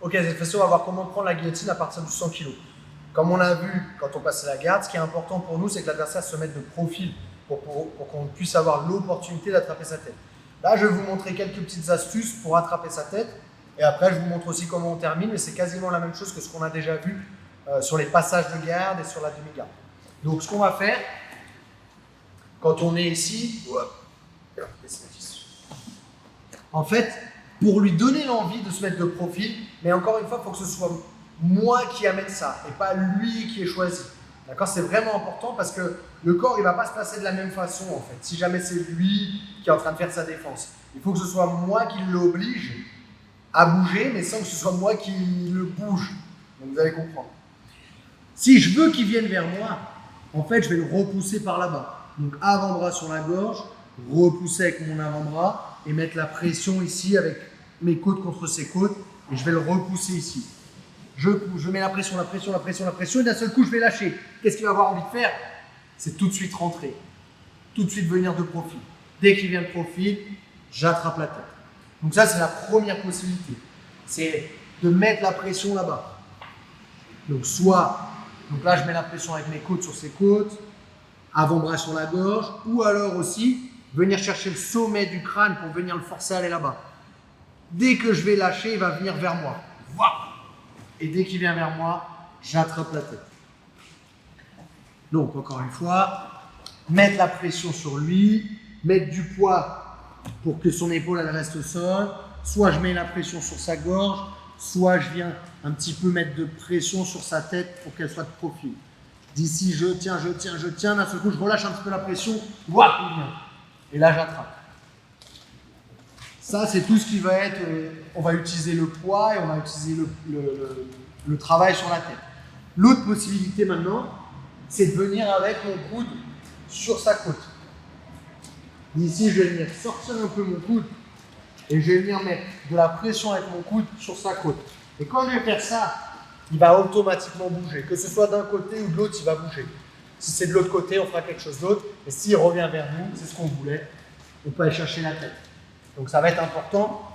Ok, cette fois-ci, on va voir comment prendre la guillotine à partir du 100 kg. Comme on a vu quand on passait la garde, ce qui est important pour nous, c'est que l'adversaire se mette de profil pour qu'on puisse avoir l'opportunité d'attraper sa tête. Là, je vais vous montrer quelques petites astuces pour attraper sa tête. Et après, je vous montre aussi comment on termine. Mais c'est quasiment la même chose que ce qu'on a déjà vu sur les passages de garde et sur la demi-garde. Donc, ce qu'on va faire, quand on est ici, en fait, pour lui donner l'envie de se mettre de profil, mais encore une fois, il faut que ce soit moi qui amène ça et pas lui qui est choisi. D'accord? C'est vraiment important parce que le corps, il ne va pas se placer de la même façon en fait. Si jamais c'est lui qui est en train de faire sa défense, il faut que ce soit moi qui l'oblige à bouger, mais sans que ce soit moi qui le bouge. Donc vous allez comprendre. Si je veux qu'il vienne vers moi, en fait, je vais le repousser par là-bas. Donc avant-bras sur la gorge, repousser avec mon avant-bras et mettre la pression ici avec mes côtes contre ses côtes et je vais le repousser ici. Je mets la pression, la pression, la pression, la pression et d'un seul coup je vais lâcher. Qu'est-ce qu'il va avoir envie de faire? C'est tout de suite rentrer, tout de suite venir de profil. Dès qu'il vient de profil, j'attrape la tête. Donc ça c'est la première possibilité, c'est de mettre la pression là-bas. Donc là je mets la pression avec mes côtes sur ses côtes, avant-bras sur la gorge, ou alors aussi venir chercher le sommet du crâne pour venir le forcer à aller là-bas. Dès que je vais lâcher, il va venir vers moi. Et dès qu'il vient vers moi, j'attrape la tête. Donc, encore une fois, mettre la pression sur lui, mettre du poids pour que son épaule elle reste au sol. Soit je mets la pression sur sa gorge, soit je viens un petit peu mettre de pression sur sa tête pour qu'elle soit de profil. D'ici, je tiens, d'un seul coup, je relâche un petit peu la pression, il vient. Et là, j'attrape. Ça, c'est tout ce qui va être, on va utiliser le poids et on va utiliser le travail sur la tête. L'autre possibilité maintenant, c'est de venir avec mon coude sur sa côte. Ici, je vais venir sortir un peu mon coude et je vais venir mettre de la pression avec mon coude sur sa côte. Et quand je vais faire ça, il va automatiquement bouger. Que ce soit d'un côté ou de l'autre, il va bouger. Si c'est de l'autre côté, on fera quelque chose d'autre. Et s'il revient vers nous, c'est ce qu'on voulait, on peut aller chercher la tête. Donc ça va être important